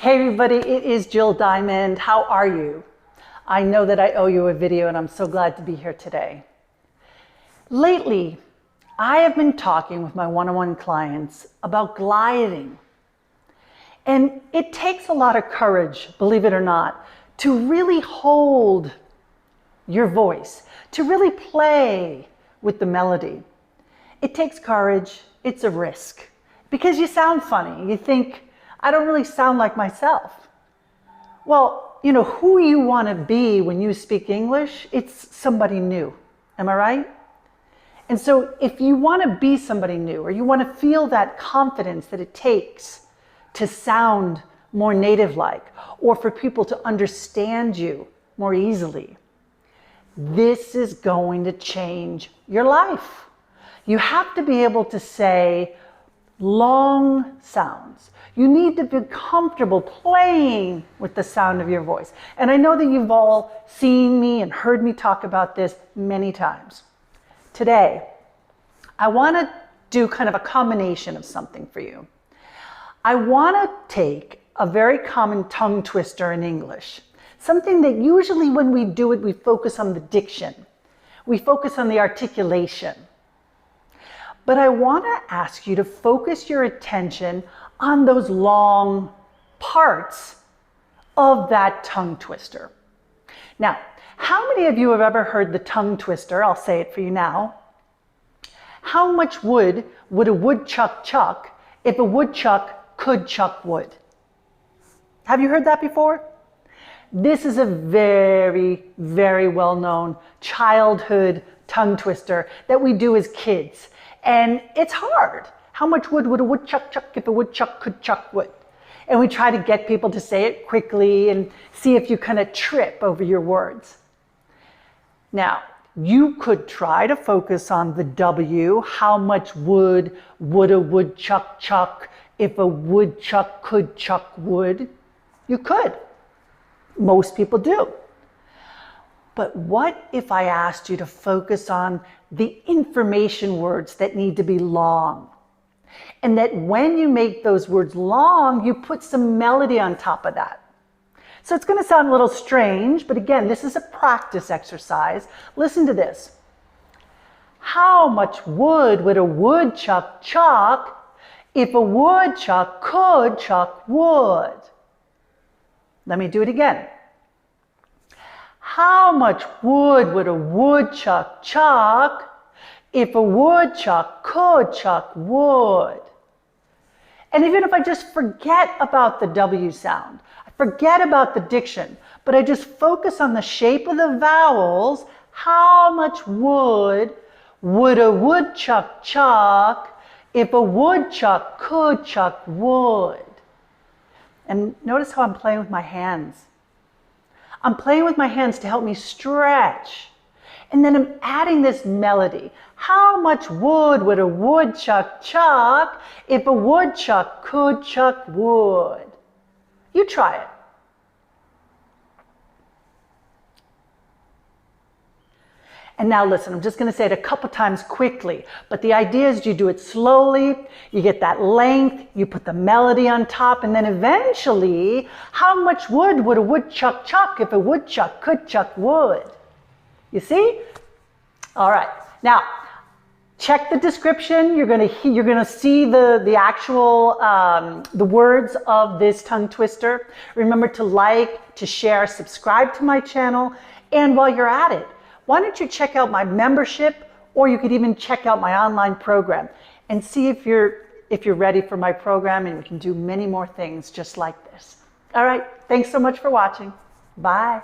Hey everybody, it is Jill Diamond. How are you? I know that I owe you a video and I'm so glad to be here today. Lately, I have been talking with my one-on-one clients about gliding. And it takes a lot of courage, believe it or not, to really hold your voice, to really play with the melody. It takes courage, it's a risk, because you sound funny. You think, I don't really sound like myself. Well, you know, who you want to be when you speak English, it's somebody new. Am I right? And so if you want to be somebody new, or you want to feel that confidence that it takes to sound more native-like, or for people to understand you more easily, this is going to change your life. You have to be able to say long sounds. You need to be comfortable playing with the sound of your voice. And I know that you've all seen me and heard me talk about this many times. Today, I want to do kind of a combination of something for you. I want to take a very common tongue twister in English, something that usually when we do it, we focus on the diction. We focus on the articulation. But I want to ask you to focus your attention on those long parts of that tongue twister. Now, how many of you have ever heard the tongue twister? I'll say it for you now. How much wood would a woodchuck chuck if a woodchuck could chuck wood? Have you heard that before? This is a very, very well-known childhood tongue twister that we do as kids. And it's hard. How much wood would a woodchuck chuck if a woodchuck could chuck wood? And we try to get people to say it quickly and see if you kind of trip over your words. Now, you could try to focus on the W. How much wood would a woodchuck chuck if a woodchuck could chuck wood? You could. Most people do. But what if I asked you to focus on the information words that need to be long? And that when you make those words long, you put some melody on top of that. So it's going to sound a little strange, but again, this is a practice exercise. Listen to this. How much wood would a woodchuck chuck if a woodchuck could chuck wood? Let me do it again. How much wood would a woodchuck chuck if a woodchuck could chuck wood? And even if I just forget about the W sound, I forget about the diction, but I just focus on the shape of the vowels, how much wood would a woodchuck chuck if a woodchuck could chuck wood? And notice how I'm playing with my hands. I'm playing with my hands to help me stretch. And then I'm adding this melody. How much wood would a woodchuck chuck if a woodchuck could chuck wood? You try it. And now listen, I'm just going to say it a couple times quickly, but the idea is you do it slowly, you get that length, you put the melody on top, and then eventually, how much wood would a woodchuck chuck if a woodchuck could chuck wood? You see? All right. Now, check the description. You're going to see the actual the words of this tongue twister. Remember to like, to share, subscribe to my channel, and while you're at it, why don't you check out my membership, or you could even check out my online program and see if you're ready for my program, and we can do many more things just like this. All right. Thanks so much for watching. Bye.